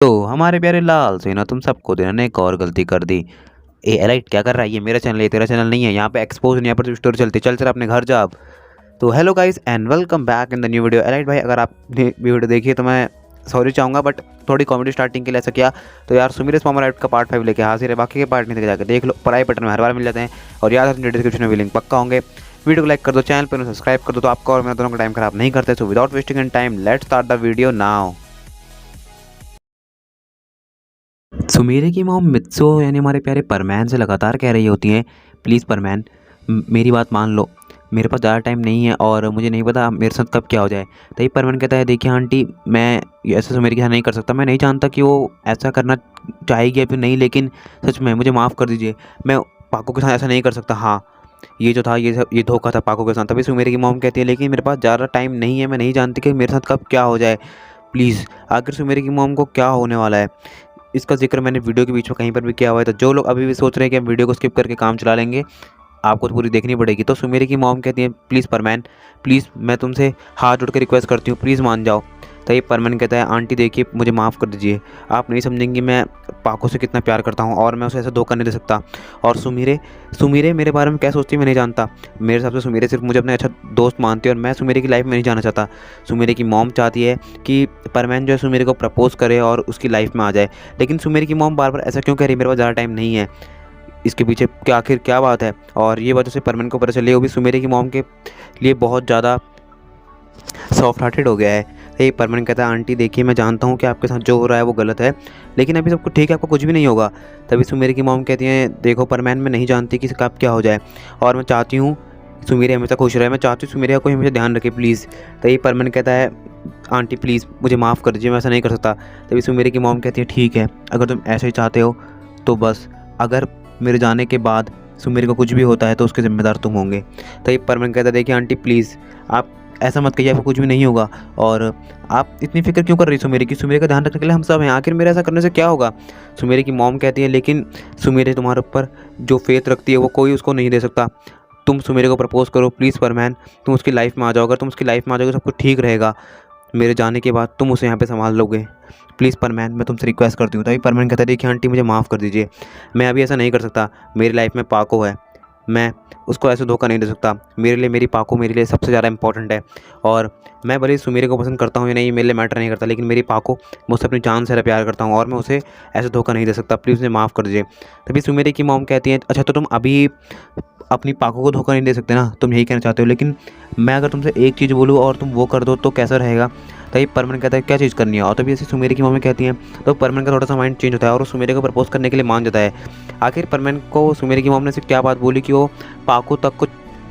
तो हमारे प्यारे लाल सेना तुम सबको देना ने एक और गलती कर दी। ए एलाइट क्या कर रहा है? ये मेरा चैनल है, तेरा चैनल नहीं है। यहाँ पे एक्सपोज नहीं, यहाँ पर स्टोरी चलती। चल चल अपने घर जा अब। तो hello guys and welcome back in the new video. Elite भाई अगर आपने वीडियो देखी है तो मैं सॉरी चाहूँगा, बट थोड़ी कॉमेडी स्टार्टिंग के लिए ऐसा किया। तो यार सुमिर स्पॉमर राइट का पार्ट 5 लेके हाजिर है। बाकी के पार्ट नहीं जाकर देख लो, पराई बटन में हर बार मिल जाते हैं। और याद रखना डिस्क्रिप्शन में भी लिंक पक्का होंगे। वीडियो को लाइक कर दो, चैनल पर सब्सक्राइब कर दो तो आपका और मेरा दोनों का टाइम खराब नहीं करते। So without wasting an time let's start the video now. सुमेरे की मॉम मित्सो यानी हमारे प्यारे परमैन से लगातार कह रही होती हैं, प्लीज़ परमैन मेरी बात मान लो, मेरे पास ज़्यादा टाइम नहीं है और मुझे नहीं पता मेरे साथ कब क्या हो जाए। तभी परमैन कहता है, देखिए आंटी मैं ऐसा सुमेरे के साथ नहीं कर सकता। मैं नहीं जानता कि वो ऐसा करना चाहेगी या फिर नहीं, लेकिन सच में मुझे माफ़ कर दीजिए। मैं पाको के साथ ऐसा नहीं कर सकता। हाँ ये जो था ये धोखा था पाको के साथ। तभी सुमेरे की मॉम कहती है, लेकिन मेरे पास ज़्यादा टाइम नहीं है, मैं नहीं जानती कि मेरे साथ कब क्या हो जाए। प्लीज़ आखिर सुमेरे की मॉम को क्या होने वाला है, इसका जिक्र मैंने वीडियो के बीच में कहीं पर भी किया हुआ है। तो जो लोग अभी भी सोच रहे हैं कि हम वीडियो को स्किप करके काम चला लेंगे, आपको तो पूरी देखनी पड़ेगी। तो सुमेरे की मॉम कहती है, प्लीज़ परमैन प्लीज़ मैं तुमसे हाथ जोड़ के रिक्वेस्ट करती हूँ, प्लीज़ मान जाओ। तो ये परमैन कहता है, आंटी देखिए मुझे माफ़ कर दीजिए, आप नहीं समझेंगी मैं पाको से कितना प्यार करता हूँ और मैं उसे ऐसा धोखा नहीं दे सकता। और सुमीरे सुमीरे मेरे बारे में क्या सोचती है मैं नहीं जानता। मेरे हिसाब से सुमीरे सिर्फ मुझे अपना अच्छा दोस्त मानती है और मैं सुमीरे की लाइफ में नहीं जाना चाहता। सुमीरे की मॉम चाहती है कि परमैन जो है सुमीरे को प्रपोज़ करे और उसकी लाइफ में आ जाए। लेकिन सुमीरे की मॉम बार बार ऐसा क्यों कह रही है, मेरे पास ज़्यादा टाइम नहीं है, इसके पीछे क्या आखिर क्या बात है। और ये बात उसे परमैन को पता चली, वो भी सुमेरे की मॉम के लिए बहुत ज़्यादा सॉफ्ट हार्टेड हो गया है। ये परमैन कहता है, आंटी देखिए मैं जानता हूँ कि आपके साथ जो हो रहा है वो गलत है, लेकिन अभी सब कुछ ठीक है, आपको कुछ भी नहीं होगा। तभी सुमेरे की मॉम कहती है, देखो परमैन मैं नहीं जानती कि कब क्या हो जाए और मैं चाहती हूँ सुमेरे हमेशा खुश रहे, मैं चाहती हूँ सुमेरे का कोई हमेशा ध्यान रखे प्लीज़। तभी परमैन कहता है, आंटी प्लीज़ मुझे माफ़ कर दीजिए, मैं ऐसा नहीं कर सकता। तभी सुमेरे की मॉम कहती है, ठीक है अगर तुम ऐसे ही चाहते हो तो बस, अगर मेरे जाने के बाद सुमेरे को कुछ भी होता है तो उसके ज़िम्मेदार तुम होंगे। तभी परमैन कहता है, देखिए आंटी प्लीज़ आप ऐसा मत कहिए, आपको कुछ भी नहीं होगा और आप इतनी फिक्र क्यों कर रही सुमेरे की, सुमेरे का ध्यान रखने के लिए हम सब हैं, आखिर मेरे ऐसा करने से क्या होगा। सुमेरे की मॉम कहती है, लेकिन सुमेरे तुम्हारे ऊपर जो फेथ रखती है वो कोई उसको नहीं दे सकता। तुम सुमेरे को प्रपोज़ करो प्लीज़ परमैन, तुम उसकी लाइफ में आ जाओ, अगर तुम उसकी लाइफ में आ जाओगे सब कुछ ठीक रहेगा। मेरे जाने के बाद तुम उसे यहाँ पे संभाल लोगे, प्लीज़ परमैन मैं तुमसे रिक्वेस्ट करती हूँ। तभी परमैन कहता है, देखिए आंटी मुझे माफ़ कर दीजिए, मैं अभी ऐसा नहीं कर सकता। मेरी लाइफ में पाको है, मैं उसको ऐसे धोखा नहीं दे सकता। मेरे लिए मेरी पाको मेरे लिए सबसे ज़्यादा इंपॉर्टेंट है और मैं भले ही सुमेरे को पसंद करता हूँ या नहीं मेरे लिए मैटर नहीं करता, लेकिन मेरी पाको मुझसे अपनी जान से ज़्यादा प्यार करता हूँ और मैं उसे ऐसे धोखा नहीं दे सकता, प्लीज़ मुझे माफ़ कर दीजिए। तभी सुमेरे की मॉम कहती है, अच्छा तो तुम अभी अपनी पाको को धोखा नहीं दे सकते ना, तुम यही कहना चाहते हो, लेकिन मैं अगर तुमसे एक चीज़ बोलूँ और तुम वो कर दो तो कैसा रहेगा। तभी परमैन कहता है, क्या चीज़ करनी है। और तभी ऐसे सुमेरे की मम्मी कहती हैं, तो परमैन का थोड़ा सा माइंड चेंज होता है और वो सुमेरे को प्रपोज करने के लिए मान जाता है। आखिर परमैन को सुमेरे की मॉम ने ऐसी क्या बात बोली कि वो पाको तक को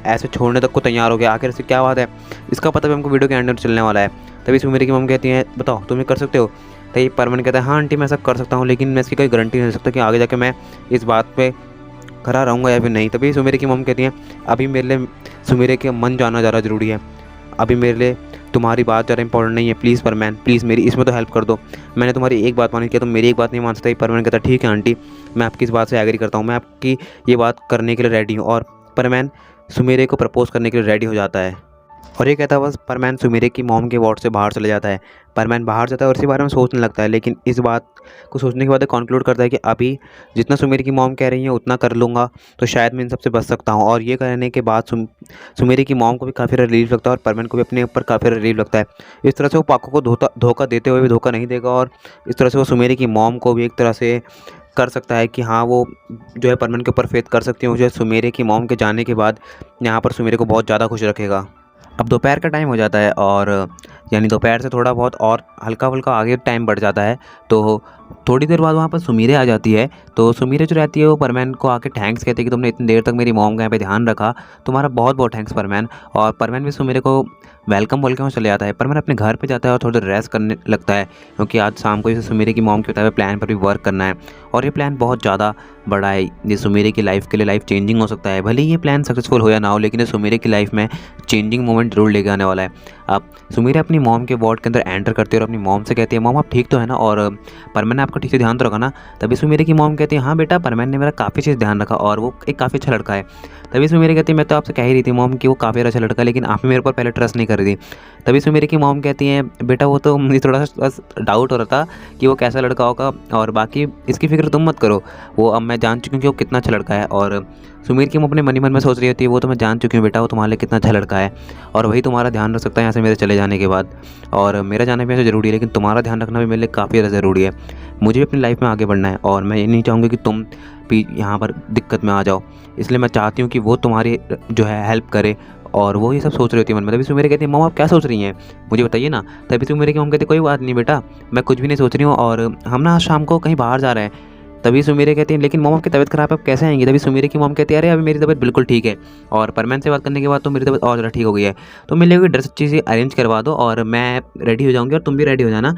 ऐसे छोड़ने तक को तैयार हो गया, आखिर ऐसी क्या बात है, इसका पता भी हमको वीडियो के एंड में चलने वाला है। तभी सुमेरे की मॉम कहती है, बताओ तुम ये कर सकते हो। तभी परमैन कहता है, हाँ आंटी मैं ऐसा कर सकता हूँ, लेकिन मैं इसकी कोई गारंटी नहीं दे सकता कि आगे जाके मैं इस बात पर खड़ा रहूँगा या फिर नहीं। तभी सुमेरे की मॉम कहती हैं, अभी मेरे लिए सुमेरे के मन जाना ज़्यादा ज़रूरी है, अभी मेरे लिए तुम्हारी बात ज़्यादा इंपॉर्टेंट नहीं है। प्लीज़ परमैन प्लीज़ मेरी इसमें तो हेल्प कर दो, मैंने तुम्हारी एक बात मानी, किया तुम मेरी एक बात नहीं मान सकते। परमैन कहता है, ठीक है आंटी मैं आपकी इस बात से एग्री करता हूँ, मैं आपकी ये बात करने के लिए रेडी हूँ। और परमैन सुमेरे को प्रपोज़ करने के लिए रेडी हो जाता है और ये कहता है बस परमैन सुमेरे की मॉम के वार्ड से बाहर चले जाता है। परमैन बाहर जाता है और इसी बारे में सोचने लगता है, लेकिन इस बात को सोचने के बाद कंक्लूड करता है कि अभी जितना सुमेरे की मॉम कह रही है उतना कर लूँगा तो शायद मैं इन सबसे बच सकता हूँ। और ये करने के बाद सुमेरे की मॉम को भी काफ़ी रिलीफ लगता है और परमैन को भी अपने ऊपर काफ़ी रिलीफ लगता है। इस तरह से वो पाको को धोखा देते हुए भी धोखा नहीं देगा और इस तरह से वो सुमेरे की मॉम को भी एक तरह से कर सकता है कि हाँ वो जो है परमैन के ऊपर फेथ कर सकती है। जो है सुमेरे की मॉम के जाने के बाद यहाँ पर सुमेरे को बहुत ज़्यादा खुश रखेगा। अब दोपहर का टाइम हो जाता है और यानी दोपहर से थोड़ा बहुत और हल्का फुल्का आगे टाइम बढ़ जाता है। तो थोड़ी देर बाद वहाँ पर सुमीरे आ जाती है। तो सुमीरे जो रहती है वो परमैन को आके थैंक्स कहती है कि तुमने इतनी देर तक मेरी मॉम का यहाँ पे ध्यान रखा, तुम्हारा बहुत बहुत थैंक्स परमैन। और परमैन भी सुमीरे को वेलकम बोल के वहाँ चले जाता है। परमैन अपने घर पे जाता है और थोड़ी देर रेस्ट करने लगता है, क्योंकि आज शाम को इसे सुमीरे की मॉम के बताए हुए प्लान पर भी वर्क करना है और ये प्लान बहुत ज़्यादा बड़ा है। ये सुमीरे की लाइफ के लिए लाइफ चेंजिंग हो सकता है, भले ही ये प्लान सक्सेसफुल हो या ना हो, लेकिन ये सुमीरे की लाइफ में चेंजिंग मोमेंट जरूर लेके आने वाला है। अब सुमीरे अपनी मॉम के वार्ड के अंदर एंटर करती है और अपनी मॉम से कहती है, मॉम आप ठीक तो है ना, और परमैन ने आपका का ठीक से ध्यान तो रखा ना। तभी सुमेरे की मॉम कहती है हाँ बेटा, परमैन ने मेरा काफ़ी चीज़ ध्यान रखा और वो एक काफ़ी अच्छा लड़का है। तभी सुमेरे कहती है मैं तो आपसे कह ही रही थी मॉम कि वो काफ़ी अच्छा लड़का है, लेकिन आप ही मेरे ऊपर पहले ट्रस्ट नहीं कर रही थी। तभी सुमेरे की मॉम कहती है बेटा वो तो मुझे थोड़ा सा बस डाउट हो रहा था कि वो कैसा लड़का होगा, और बाकी इसकी फ़िक्र तुम मत करो, वो अब मैं जान चुकी हूँ कि वो कितना अच्छा लड़का है। और सुमीर की मॉम अपने मन ही मन में सोच रही होती है वो तो मैं जान चुकी हूँ बेटा वो तुम्हारे लिए कितना अच्छा लड़का है, और वही तुम्हारा ध्यान रख सकता है यहाँ से मेरे चले जाने के बाद। और मेरा जाना भी ऐसे ज़रूरी है, लेकिन तुम्हारा ध्यान रखना भी मेरे लिए काफ़ी ज़्यादा ज़रूरी है। मुझे भी अपनी लाइफ में आगे बढ़ना है और मैं ये नहीं चाहूँगी कि तुम भी यहाँ पर दिक्कत में आ जाओ, इसलिए मैं चाहती हूँ कि वो तुम्हारी जो है हेल्प करे। और वो ये सब सोच रही होती है मन में। तभी सुमेरे कहती है मॉम आप क्या सोच रही हैं, मुझे बताइए ना। तभी सुमेरे की मॉम कहती है कोई बात नहीं बेटा, मैं कुछ भी नहीं सोच रही हूँ, और हम ना आज शाम को कहीं बाहर जा रहे हैं। तभी सुमेरे कहती है लेकिन मॉम आपकी तबीयत ख़राब है, आप कैसे आएंगी। तभी सुमेरे की मॉम कहती है अरे अभी मेरी तबीयत बिल्कुल ठीक है, और परमैन से बात करने के बाद तो मेरी तबीयत और ज़्यादा ठीक हो गई है। तो मेरे लिए कोई ड्रेस अच्छी सी अरेंज करवा दो और मैं रेडी हो जाऊँगी और तुम भी रेडी हो जाना।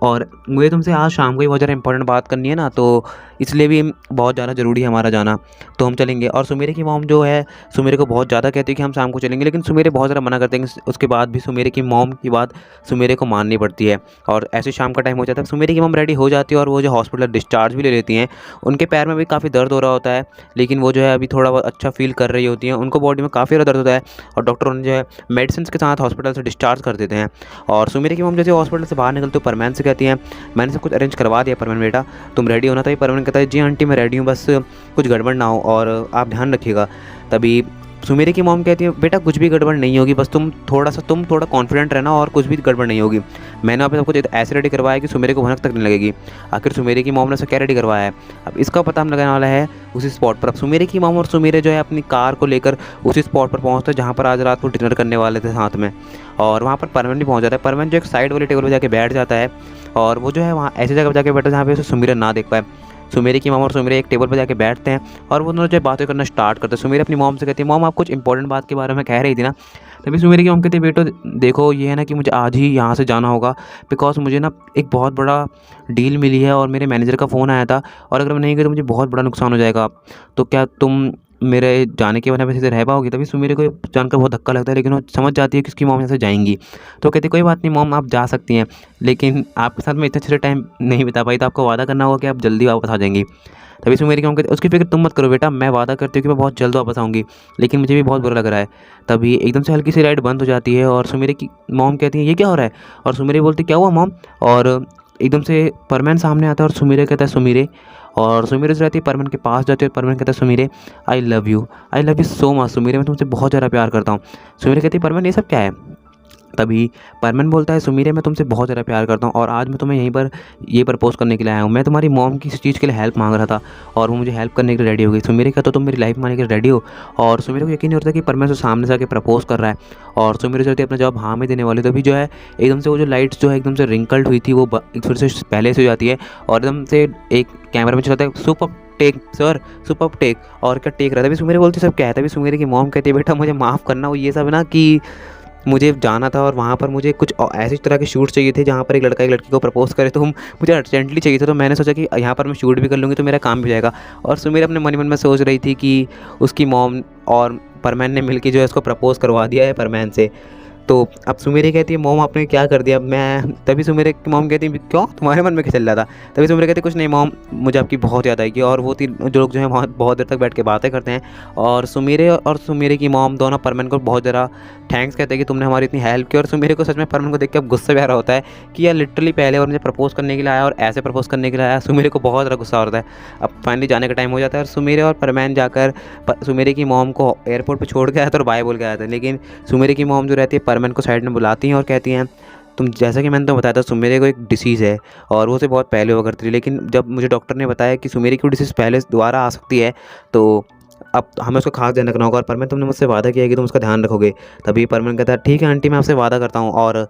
और मुझे तुमसे आज शाम को ही बहुत ज़्यादा इंपॉर्टेंट बात करनी है ना, तो इसलिए भी बहुत ज़्यादा ज़रूरी है हमारा जाना, तो हम चलेंगे। और सुमेरे की मॉम जो है सुमेरे को बहुत ज़्यादा कहती है कि हम शाम को चलेंगे, लेकिन सुमेरे बहुत ज़्यादा मना करते हैं। उसके बाद भी सुमेरे की मॉम की बात सुमेरे को माननी पड़ती है, और ऐसे शाम का टाइम हो जाता है। सुमेरे की मॉम रेडी हो जाती है और वो जो हॉस्पिटल डिस्चार्ज भी ले लेती हैं। उनके पैर में भी काफ़ी दर्द हो रहा होता है, लेकिन वो जो है अभी थोड़ा बहुत अच्छा फील कर रही होती हैं। उनको बॉडी में काफ़ी ज़्यादा दर्द होता है, और डॉक्टर उन्हें जो है मेडिसिन के साथ हॉस्पिटल से डिस्चार्ज कर देते हैं। और सुमेरे की मॉम जैसे हॉस्पिटल से बाहर निकलते हो परमैन से कहती हैं मैंने सब कुछ अरेंज करवा दिया परमैन बेटा, तुम रेडी होना। तभी परमैन कहता है जी आंटी मैं रेडी हूँ, बस कुछ गड़बड़ ना हो और आप ध्यान रखिएगा। तभी सुमेरे की मॉम कहती है बेटा कुछ भी गड़बड़ नहीं होगी, बस तुम थोड़ा कॉन्फिडेंट रहना और कुछ भी गड़बड़ नहीं होगी। मैंने आप सब कुछ ऐसे रेडी करवाया कि सुमेरे को भनक तक नहीं लगेगी। आखिर सुमेरे की मॉम ने उसे क्या रेडी करवाया है, अब इसका पता हम लगाने वाला है उसी स्पॉट पर। अब सुमेरे की मॉम और सुमेरे जो है अपनी कार को लेकर उसी स्पॉट पर पहुँचते हैं जहाँ पर आज रात को डिनर करने वाले थे साथ में। और वहाँ पर परमैन भी पहुँच जाता है। परमैन जो एक साइड वाली टेबल पर जाके बैठ जाता है, और वो जो है वहाँ ऐसी जगह पर जाके बैठा है जहाँ पे उसे सुमेरे ना देख पाए। सुमेरे की मॉम और सुमेरे एक टेबल पर जाके बैठते हैं और वो दोनों जो बातें करना स्टार्ट करते हैं। सुमेरे अपनी मॉम से कहती है मॉम आप कुछ इंपॉर्टेंट बात के बारे में कह रही थी ना। तभी सुमेरे की मॉम कहती है बेटो देखो ये है ना कि मुझे आज ही यहाँ से जाना होगा, बिकॉज मुझे ना एक बहुत बड़ा डील मिली है और मेरे मैनेजर का फ़ोन आया था, और अगर मैं नहीं गई तो मुझे बहुत बड़ा नुकसान हो जाएगा। तो क्या तुम मेरे जाने के वजह से रह पाओगी। तभी सुमेरे को जानकर बहुत धक्का लगता है, लेकिन वो समझ जाती है कि उसकी मॉम यहाँ से जाएंगी। तो कहती कोई बात नहीं मॉम आप जा सकती हैं, लेकिन आपके साथ मैं इतने अच्छे टाइम नहीं बिता पाई, तो आपको वादा करना होगा कि आप जल्दी वापस आ जाएंगी। तभी सुमेरे की मॉम कहती उसकी फिक्र तुम मत करो बेटा, मैं वादा करती हूँ कि मैं बहुत जल्द वापस आऊँगी, लेकिन मुझे भी बहुत बुरा लग रहा है। तभी एकदम से हल्की सी लाइट बंद हो जाती है और सुमेरे की मॉम कहती है ये क्या हो रहा है, और सुमेरे बोलती क्या हुआ मॉम। और एकदम से परमैन सामने आता है और सुमेरे कहता है सुमेरे, और सुमेरे से रहती है परमैन के पास जाती है और परमैन कहता है सुमेरे I love you so much सुमेरे, मैं तुमसे बहुत ज़्यादा प्यार करता हूँ। सुमेरे कहती है परमैन ये सब क्या है। तभी परमैन बोलता है सुमीरे मैं तुमसे बहुत ज़्यादा प्यार करता हूँ और आज मैं तुम्हें यहीं पर ये प्रपोज़ करने के लिए आया हूँ। मैं तुम्हारी मॉम की इस चीज़ के लिए हेल्प मांग रहा था और वो मुझे हेल्प करने के लिए रेडी हो गई। सुमीरे का तो तुम मेरी लाइफ मांगने के लिए रेडी हो, और सुमीरे को यकीन नहीं होता कि परमैन से सामने से आके प्रपोज़ कर रहा है, और सुमीरे जो अपना जवाब हाँ में देने वाली। तभी जो है एकदम से वो जो लाइट्स जो है एकदम से रिंकल्ड हुई थी वो फिर से पहले से हो जाती है, और एकदम से एक कैमरा में चलाता है super tech sir super tech, और क्या टेक रहा था। तभी सुमेरे बोलती सब क्या है। तभी सुमेरे की मॉम कहती है बेटा मुझे माफ़ करना, वो ये सब ना कि मुझे जाना था और वहाँ पर मुझे कुछ ऐसी तरह के शूट चाहिए थे जहाँ पर एक लड़का एक लड़की को प्रपोज़ करे, तो मुझे अर्जेंटली चाहिए था, तो मैंने सोचा कि यहाँ पर मैं शूट भी कर लूँगी तो मेरा काम भी हो जाएगा। और सुमेर अपने मन में सोच रही थी कि उसकी मॉम और परमैन ने मिलकर जो है उसको प्रपोज़ करवा दिया है परमैन से। तो अब सुमेरे कहती है मॉम आपने क्या कर दिया। मैं तभी सुमेरे की मॉम कहती है क्यों तुम्हारे मन में क्या चल रहा था। तभी सुमेरे कहती कुछ नहीं मॉम मुझे आपकी बहुत याद आएगी, और वो तीन जो लोग जो है वहाँ बहुत देर तक बैठ के बातें करते हैं, और सुमेरे की मॉम दोनों परमैन को बहुत ज़्यादा थैंक्स कहते हैं कि तुमने हमारी इतनी हेल्प की। और सुमेरे को सच में परमैन को देख के अब गुस्सा भी आ रहा होता है कि यार लिटरली पहले और मुझे प्रपोज़ करने के लिए आया और ऐसे प्रपोज़ करने के लिए आया। सुमेरे को बहुत ज़्यादा गुस्सा होता है। अब फाइनली जाने का टाइम हो जाता है और सुमेरे और परमैन जाकर सुमेरे की मॉम को एयरपोर्ट पर छोड़ के आया था और बाय बोल के आया था, लेकिन सुमेरे की मॉम जो रहती है परमैन को साइड में बुलाती हैं और कहती हैं तुम जैसा कि मैंने तो बताया था सुमेरे को एक डिसीज़ है और वो उसे बहुत पहले हुआ करती थी, लेकिन जब मुझे डॉक्टर ने बताया कि सुमेरे की डिसीज़ पहले दोबारा आ सकती है तो अब हमें उसका खास ध्यान रखना होगा, और परमैन तुमने मुझसे वादा किया कि तुम उसका ध्यान रखोगे। तभी परमैन कहता है ठीक है आंटी मैं आपसे वादा करता हूँ, और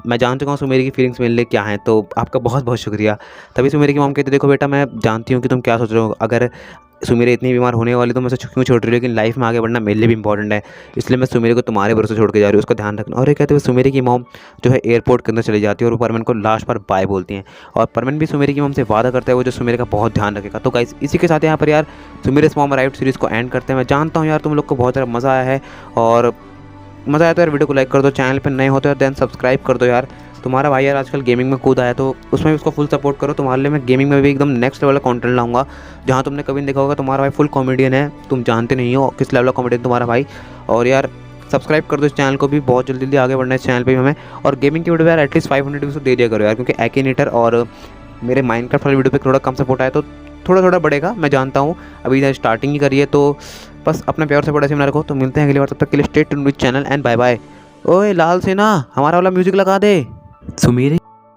मैं जान चुका हूँ सुमेरे की फीलिंग्स मेरे लिए क्या हैं, तो आपका बहुत बहुत शुक्रिया। तभी सुमेरे की मॉम कहती देखो बेटा मैं जानती हूँ कि तुम क्या सोच रहे हो, अगर सुमेरे इतनी बीमार होने वाली तो मैं क्यों छोड़ रही हूँ, लेकिन लाइफ में आगे बढ़ना मेरे लिए भी इंपॉर्टेंट है, इसलिए मैं सुमेरे को तुम्हारे भरोसे छोड़ के जा रही हूँ, उसका ध्यान रखना। और ये कहते हुए सुमेरे की मॉम जो है एयरपोर्ट के अंदर चली जाती है और वो परमैन को लास्ट पर बाय बोलती हैं, और परमैन भी सुमेरे की मॉम से वादा करता है वो जो सुमेरे का बहुत ध्यान रखेगा। तो गाइस इसी के साथ यहाँ पर यार सुमेरेस मॉम अराइव्ड सीरीज़ को एंड करते हैं। मैं जानता हूँ यार तुम लोग को बहुत ज़्यादा मज़ा आया है, और मज़ा आया तो यार वीडियो को लाइक कर दो, चैनल पर नए होते हो देन सब्सक्राइब कर दो यार, तुम्हारा भाई यार आजकल गेमिंग में कूद आया, तो उसमें भी उसको फुल सपोर्ट करो। तुम्हारे लिए मैं गेमिंग में भी एकदम नेक्स्ट लेवल का कंटेंट लाऊंगा, जहाँ तुमने कभी नहीं देखा होगा। तुम्हारा भाई फुल कॉमेडियन है, तुम जानते नहीं हो किस लेवल का कॉमेडियन तुम्हारा भाई। और यार सब्सक्राइब कर दो इस चैनल को भी, बहुत जल्दी जल्दी आगे बढ़ना है इस चैनल पे भी हमें। और गेमिंग की वीडियो यार एटलीस्ट 500 व्यूज़ तो दे दिया करो यार, क्योंकि एक्टिनेटर और मेरे माइनक्राफ्ट वाली वीडियो पे थोड़ा कम सपोर्ट आया तो थोड़ा थोड़ा बढ़ेगा, मैं जानता हूँ। अभी स्टार्टिंग ही करिए, तो बस अपना प्यार से बड़ा से बना रखो। तो मिलते हैं अगली बार, तब तक के लिए stay tuned with channel and bye bye. ओए लाल सेना, हमारा वाला म्यूजिक लगा दे। सुमीर